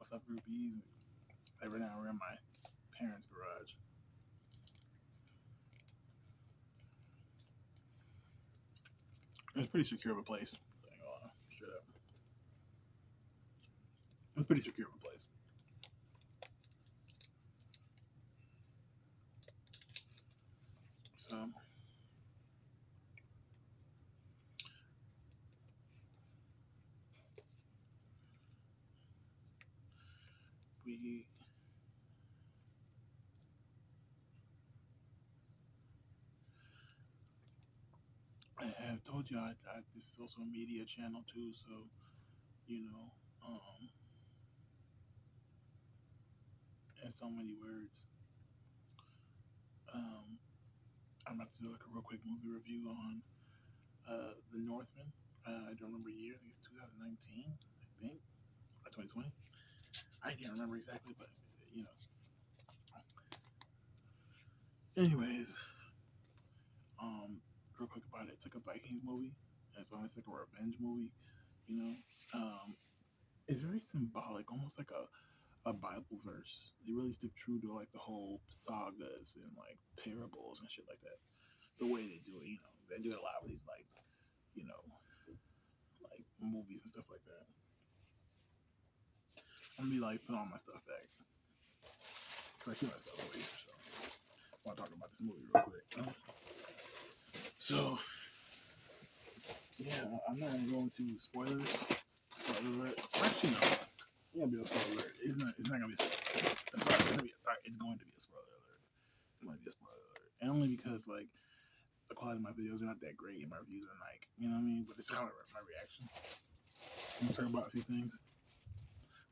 What's up, groupies? Every now we're in my parents' garage. It's pretty secure of a place. Straight up. It's pretty secure of a place. So we I have told you this is also a media channel too, so you know, in so many words. Um, I'm about to do like a real quick movie review on The Northman. I don't remember the year. I think it's 2019. I think or 2020. I can't remember exactly, but you know. Anyways, real quick about it. It's like a Vikings movie. It's almost like a revenge movie. You know, um, it's very symbolic, almost like a Bible verse. They really stick true to like the whole sagas and like parables and shit like that. The way they do it, they do it a lot with these you know, like movies and stuff like that. I'm gonna be like put all my stuff back because I keep my stuff over here. So I want to talk about this movie real quick. So yeah, I'm not gonna go into spoilers. Spoiler alert. Actually, no. It's gonna be a spoiler alert. It's not. It's not gonna be. It's going to be a spoiler alert. It might be a spoiler alert, and only because like the quality of my videos are not that great, and my reviews are like, you know what I mean. But it's kind of my reaction. I'm gonna talk about a few things.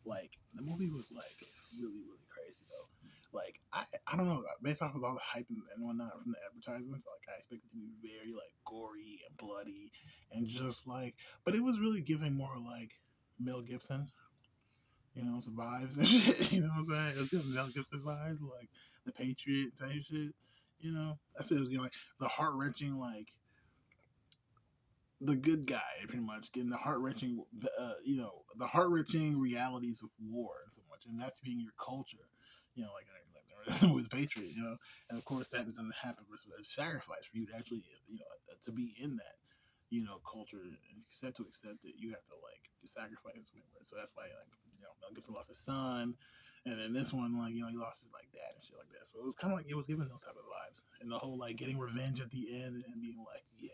Like the movie was like really crazy though. Like I don't know, based off of all the hype and whatnot from the advertisements, like I expected it to be very like gory and bloody and just like, but it was really giving more like Mel Gibson, some vibes and shit. You know what I'm saying? It was giving Mel Gibson vibes, like the Patriot type shit. That's what it was getting like the heart wrenching like the good guy, pretty much getting the heart wrenching, the heart wrenching realities of war and so much, and that's being your culture, with Patriot, and of course that doesn't happen with a sacrifice for you to actually, to be in that, culture and accept it, you have to like sacrifice in some way. So that's why like Mel Gibson lost his son, and then this one like he lost his like dad and shit like that. So it was kind of like it was giving those type of vibes, and the whole like getting revenge at the end and being like, yeah,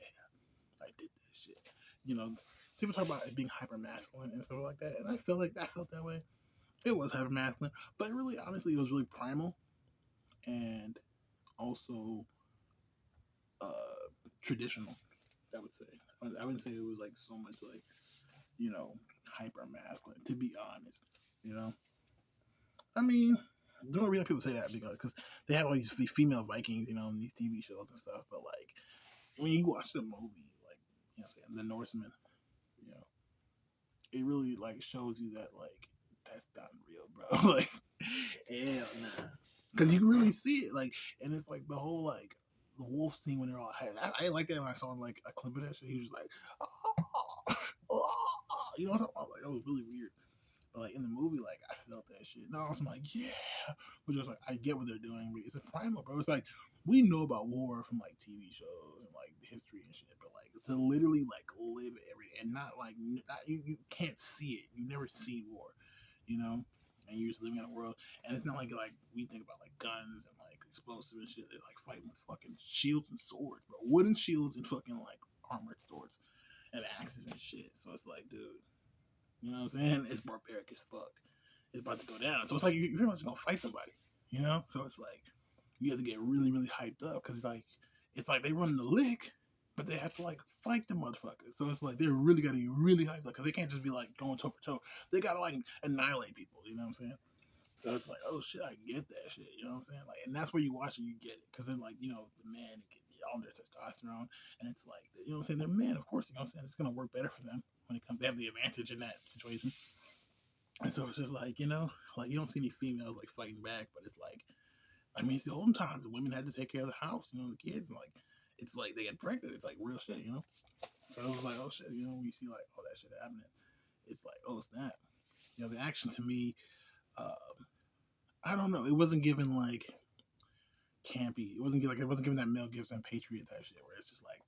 I did that shit. You know, people talk about it being hyper masculine and stuff like that, and I felt that way. It was hyper masculine, but really, honestly, it was really primal and also uh, traditional. I would say. I wouldn't say it was like so much like hyper masculine. To be honest, you know. I mean, the only reason people say that because they have all these female Vikings, in these TV shows and stuff. But like when you watch the movie, like what I'm saying, The Norseman, you know, it really like shows you that like that's not real, bro. Like hell nah, because you can really see it, like, and it's like the whole like the wolf scene when they're all high. I like that when I saw like a clip of that shit. He was like, oh, oh, what I'm talking about? Like that was really weird. But like in the movie, like I felt that shit. No, I was like, yeah, but just like I get what they're doing. But it's a primal, bro. It's like we know about war from like TV shows and like history and shit, but like to literally like live it every day and not like you can't see it. You've never seen war, you know. And you're just living in a world, and it's not like we think about like guns and like explosive and shit. They're like fighting with fucking shields and swords, bro. Wooden shields and fucking like armored swords and axes and shit. So it's like, dude, you know what I'm saying? It's barbaric as fuck. It's about to go down. So it's like you're pretty much gonna fight somebody, you know? So it's like you have to get really hyped up because it's like they run the lick, but they have to like fight the motherfuckers. So it's like they really gotta get really hyped up because they can't just be like going toe for toe. They gotta like annihilate people. You know what I'm saying? So it's like, oh shit, I get that shit. You know what I'm saying? Like, and that's where you watch it, you get it, because then like the man get all their testosterone, and it's like what I'm saying. They're men, of course. You know what I'm saying? It's gonna work better for them when it comes. They have the advantage in that situation. And so it's just like like you don't see any females like fighting back, but it's like I mean, it's the olden times. The women had to take care of the house, the kids, and like it's like they get pregnant. It's like real shit. So it was like, oh shit, when you see like all that shit happening, it's like, oh snap. The action to me, uh, I don't know. It wasn't given like campy. It wasn't given that Mel Gibson Patriot type shit where it's just like,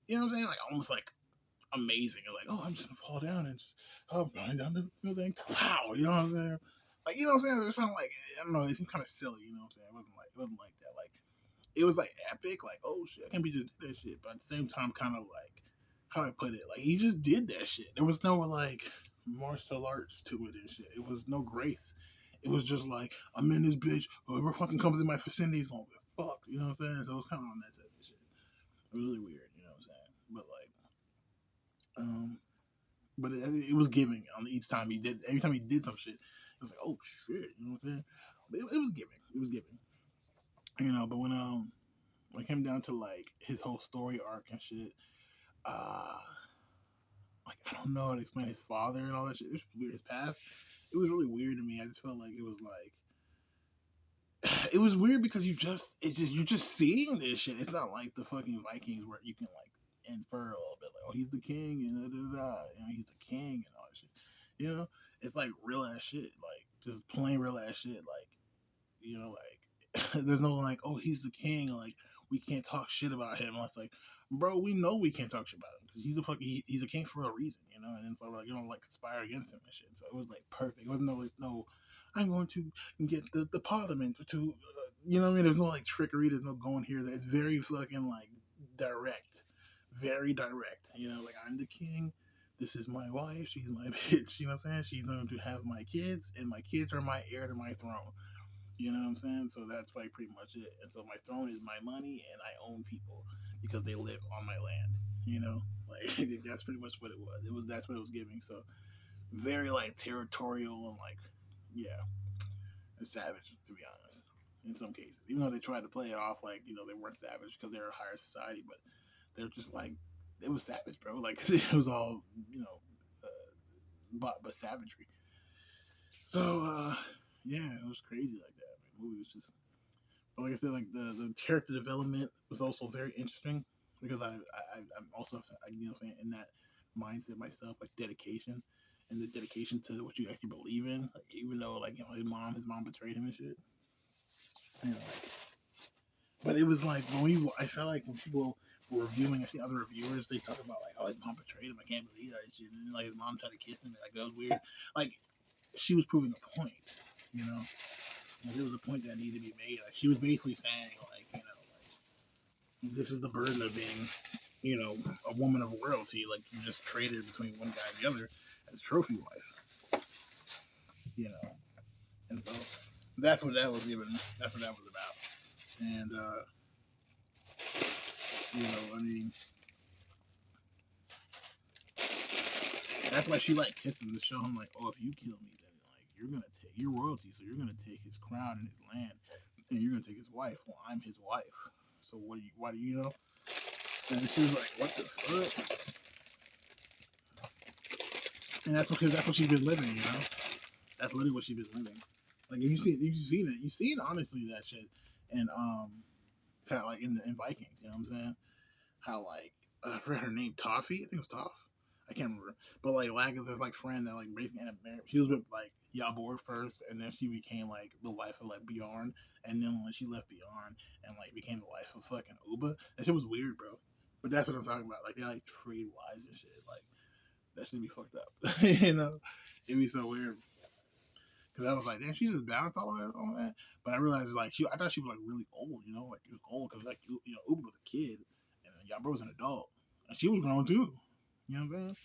you know what I'm saying? Like almost like amazing. Like, oh, I'm just gonna fall down and just running down the thing. Wow, you know what I'm saying? Like, you know what I'm saying? It sounded like, I don't know. It seemed kind of silly. You know what I'm saying? It wasn't like that. Like it was like epic. Like, oh shit, I can't be just do that shit. But at the same time, kind of like, how do I put it? Like he just did that shit. There was no like martial arts to it and shit. It was no grace. It was just like, I'm in this bitch. Whoever fucking comes in my vicinity is gonna get fucked. You know what I'm saying? So it was kind of on that type of shit. It was really weird. You know what I'm saying? But like, um, but it was giving on each time he did. Every time he did some shit, it was like, oh shit. You know what I'm saying? But it was giving. It was giving. You know. But when it came down to like his whole story arc and shit, uh, like I don't know how to explain his father and all that shit. It was weird. His past. It was really weird to me. I just felt like it was like it was weird because you're just seeing this shit. It's not like the fucking Vikings where you can like infer a little bit like, oh, he's the king and da da da, you know, he's the king and all that shit. You know, it's like real ass shit, like just plain real ass shit, like you know, like there's no like, oh, he's the king, like we can't talk shit about him. And it's like, bro, we know we can't talk shit about him because he's a king for a reason, you know. And so like, you know, like conspire against him and shit. So it was like perfect. It wasn't no like, no. I'm going to get the parliament to, you know what I mean? There's no like trickery. There's no going here. It's very fucking like direct, very direct. You know, like I'm the king. This is my wife. She's my bitch. You know what I'm saying? She's going to have my kids, and my kids are my heir to my throne. You know what I'm saying? So that's like pretty much it. And so my throne is my money, and I own people because they live on my land. You know, like that's pretty much what it was. That's what it was giving. So very like territorial and like yeah, and savage to be honest. In some cases, even though they tried to play it off like you know they weren't savage because they're a higher society, but they're just like it was savage, bro. Like it was all you know, but savagery. So yeah, it was crazy like that. I mean, the movie was just but like I said, like the character development was also very interesting because I'm also you know in that mindset myself, like dedication and the dedication to what you actually believe in. Like even though like you know his mom betrayed him and shit. You know, like, but it was like I felt like when people were reviewing, I see other reviewers, they talk about like, oh, his mom betrayed him. I can't believe that shit. And then, like his mom tried to kiss him. Like that was weird. Like she was proving a point. You know, like, there was a point that needed to be made. Like she was basically saying like you know this is the burden of being, you know, a woman of royalty. Like you just traded between one guy and the other as a trophy wife, you know. And so that's what that was given. That's what that was about. And you know, I mean, that's why she like kissed him to show him like, oh, if you kill me, then like you're gonna take your royalty, so you're gonna take his crown and his land, and you're gonna take his wife. Well, I'm his wife. So what do you? Why do you know? And she was like, what the fuck? And that's because that's what she's been living, you know. That's literally what she's been living. Like you've seen honestly that shit, and kind of like in Vikings, you know what I'm saying? How like I forgot her name, Toffee, I think it was Toff. I can't remember, but like there's like friend that like basically ended up married. She was with like Yabor first, and then she became like the wife of like Bjorn, and then when she left Bjorn and like became the wife of fucking Uba, that shit was weird, bro. But that's what I'm talking about. Like they like trade wives and shit. Like that should be fucked up. You know, it'd be so weird. Cause I was like, damn, she just balanced all that. But I realized like I thought she was like really old, you know, like she was old because like you know, Uber was a kid and Yabra was an adult, and she was grown too. You know what I'm saying?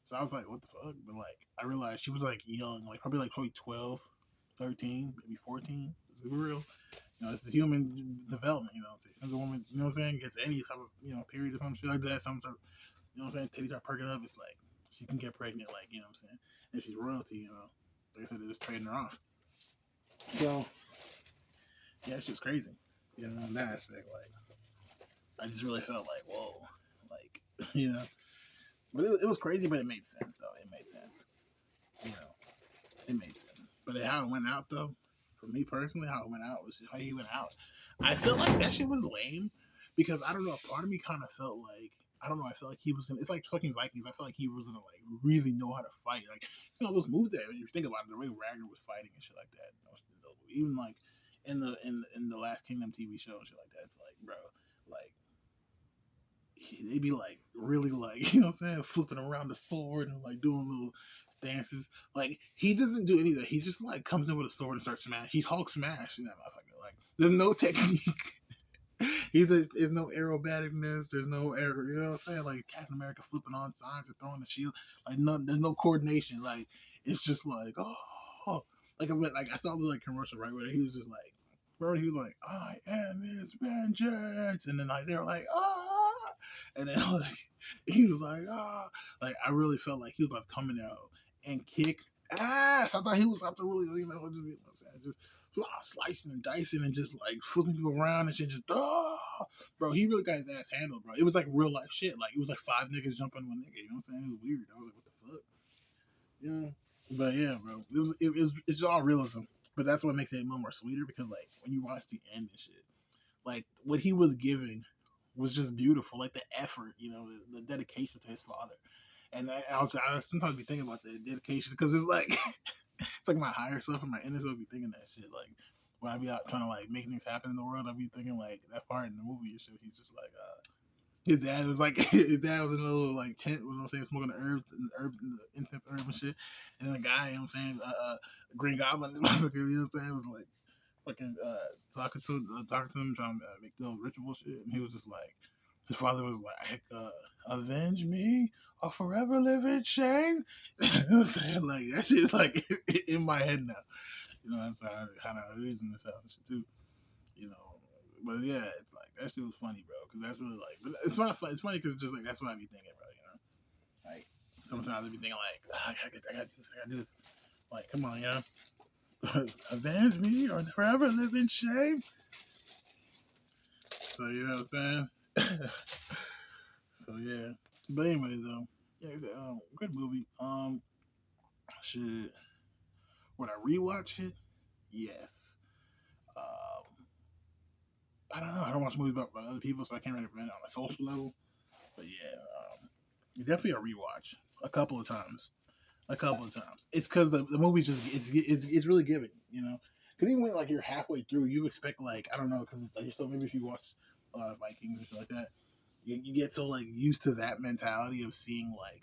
So I was like, what the fuck? But like, I realized she was like young, like probably 12, 13, maybe 14. It's real. You know, it's the human development. You know, since a woman, you know what I'm saying, gets any type of you know period or some shit like that, some sort, you know what I'm saying, titties start perking up. It's like she can get pregnant, like you know what I'm saying. If she's royalty, you know, like I said, they're just trading her off. So yeah, she was crazy. You know, in that aspect, like I just really felt like whoa, like you know, but it was crazy, but it made sense though. It made sense. You know, it made sense. But how it went out though, for me personally, how it went out was just how he went out. I felt like that shit was lame because I don't know. Part of me kind of felt like I don't know. I feel like he was in. It's like fucking Vikings. I feel like he was gonna like really know how to fight. Like those moves that when you think about it, the way Ragnar was fighting and shit like that. Even like in the Last Kingdom TV show and shit like that. It's like, bro, like they be like really like what I'm saying, flipping around the sword and like doing little dances. Like he doesn't do any of that. He just like comes in with a sword and starts smashing. He's Hulk smash in that motherfucker. Like there's no technique. There's no aerobaticness. There's no air. You know what I'm saying? Like Captain America flipping on signs and throwing the shield. Like none. There's no coordination. Like it's just like like I saw the like commercial right where he was just like, bro, he was like, I am his vengeance, and then like they were like, and then like he was like, like I really felt like he was about to come in out and kick ass. I thought he was about to really, just slicing and dicing and just like flipping people around and shit. Just bro, he really got his ass handled, bro. It was like real life shit. Like it was like five niggas jumping one nigga. You know what I'm saying? It was weird. I was like, what the fuck? Yeah. But yeah, bro, it's all realism. But that's what makes it more sweeter because like when you watch the end and shit, like what he was giving was just beautiful. Like the effort, the dedication to his father. And I sometimes be thinking about the dedication because it's like it's like my higher self and my inner self be thinking that shit. Like when I be out trying to like make things happen in the world, I be thinking like that part in the movie and shit. He's just like, his dad was like, his dad was in a little like tent, you know what I'm saying, smoking the herbs, the incense herbs and shit. And then the guy, you know what I'm saying, Green Goblin, you know what I'm saying, was like fucking talking to him, trying to make the ritual shit. And he was just like, his father was like, avenge me or forever live in shame. You know what I'm saying? Like, that shit is like in my head now. You know, that's how it is in this house and shit too. You know, but yeah, it's like that shit was funny, bro. Because that's really like, but it's not fun. It's funny because just like that's what I be thinking, bro. Like sometimes I be thinking like, I gotta do this, I gotta do this. Like, come on, avenge me or forever live in shame. So you know what I'm saying? So yeah. But anyway, though, yeah, good movie. Should would I rewatch it? Yes. Um, I don't know. I don't watch movies about other people, so I can't recommend it on a social level. But yeah, definitely a rewatch. A couple of times. A couple of times. It's because the movie's just it's really giving, Because even when like you're halfway through, you expect like I don't know because like so maybe if you watch a lot of Vikings or shit like that, you get so like used to that mentality of seeing like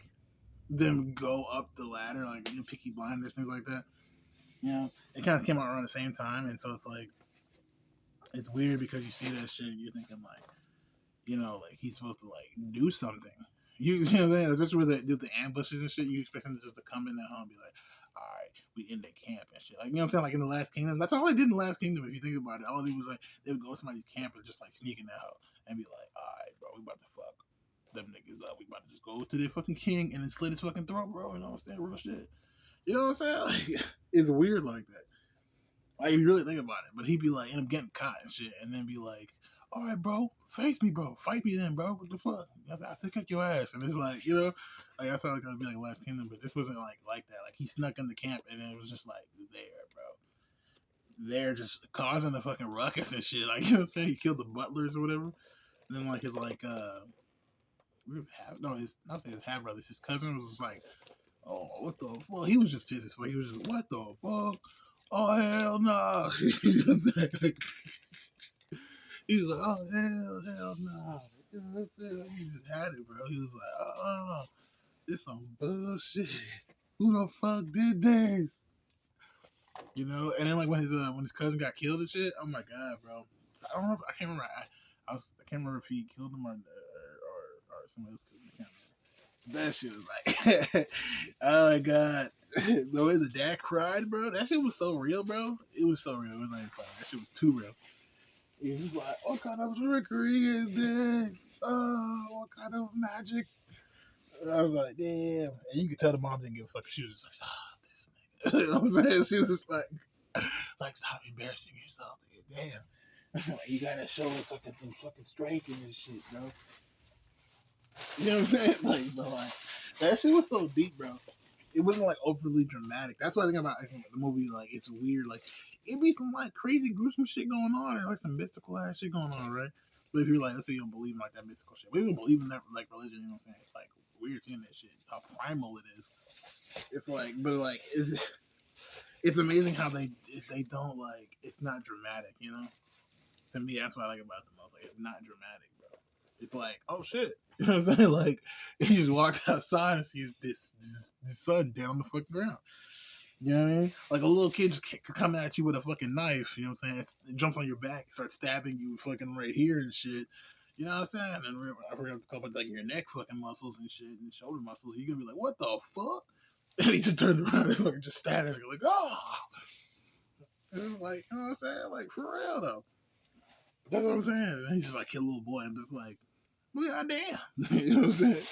them go up the ladder, like Peaky Blinders, things like that. It kind of came out around the same time, and so it's like it's weird because you see that shit, and you're thinking like, like he's supposed to like do something. You know what I'm saying? Especially with the ambushes and shit, you expect him just to come in there and be like, all right, we in the camp and shit. Like, you know what I'm saying? Like in the Last Kingdom, that's all they did in the Last Kingdom. If you think about it, all they was like they would go to somebody's camp and just like sneak in out and be like, all right, bro, we about to fuck them niggas up. We about to just go to their fucking king and then slit his fucking throat, bro. You know what I'm saying? Real shit. You know what I'm saying? Like, it's weird like that. Like, if you really think about it. But he'd be like, end up getting caught and shit, and then be like, all right, bro, face me, bro. Fight me then, bro. What the fuck? I still kick your ass. And it's like, like I thought it was going to be like Last Kingdom, but this wasn't like that. Like, he snuck in the camp, and then it was just like, there, bro. They're just causing the fucking ruckus and shit. Like, you know what I'm saying? He killed the butlers or whatever. And then, like, his, like, his not saying his half brothers, his cousin was just like, oh, what the fuck? He was just pissed as fuck. He was just, what the fuck? Oh, hell no. Nah. He was like, oh, hell no. Nah. You know what I'm saying? He just had it, bro. He was like, this some bullshit. Who the fuck did this? And then like when his cousin got killed and shit. Oh my god, bro. I don't know. I can't remember. I can't remember if he killed him or somebody else killed him. I can't remember. That shit was like, oh my god, the way the dad cried, bro. That shit was so real, bro. It was so real. It was not even funny. That shit was too real. He was like, what kind of trickery is this? Oh, what kind of magic? And I was like, damn. And you could tell the mom didn't give a fuck. She was just like, this nigga. You know what I'm saying? She was just like, stop embarrassing yourself. Damn. You gotta show some fucking strength in this shit, bro. You know what I'm saying? Like, that shit was so deep, bro. It wasn't like overly dramatic. That's what I think about the movie. Like, it's weird. Like, it be some like crazy gruesome shit going on, like some mystical ass shit going on, right? But if you're like, let's say you don't believe in like that mystical shit, we don't believe in that like religion. You know what I'm saying? It's like weird seeing that shit. It's how primal it is. It's like, but like, it's amazing how they don't like. It's not dramatic, you know. To me, that's what I like about the most. Like, it's not dramatic, bro. It's like, oh shit, you know what I'm saying? Like, he just walks outside and sees this sun down the fucking ground. You know what I mean? Like a little kid just come at you with a fucking knife. You know what I'm saying? It jumps on your back, starts stabbing you fucking right here and shit. You know what I'm saying? And I forgot to talk about like your neck fucking muscles and shit and shoulder muscles. You're gonna be like, what the fuck? And he just turned around and fucking just stabbed at you like, oh. And it's like, you know what I'm saying? Like for real though. That's what I'm saying. And he just like kill a little boy and just like, well, goddamn. You know what I'm saying?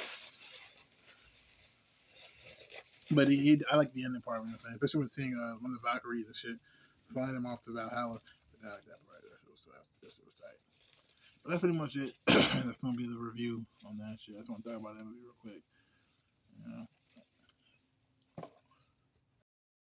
But I like the ending part. You know what I'm saying? Especially when seeing one of the Valkyries and shit, flying him off to Valhalla. I like that part. That shit was tight. That shit was tight. But that's pretty much it. That's gonna be the review on that shit. I just want to talk about that movie real quick. You know?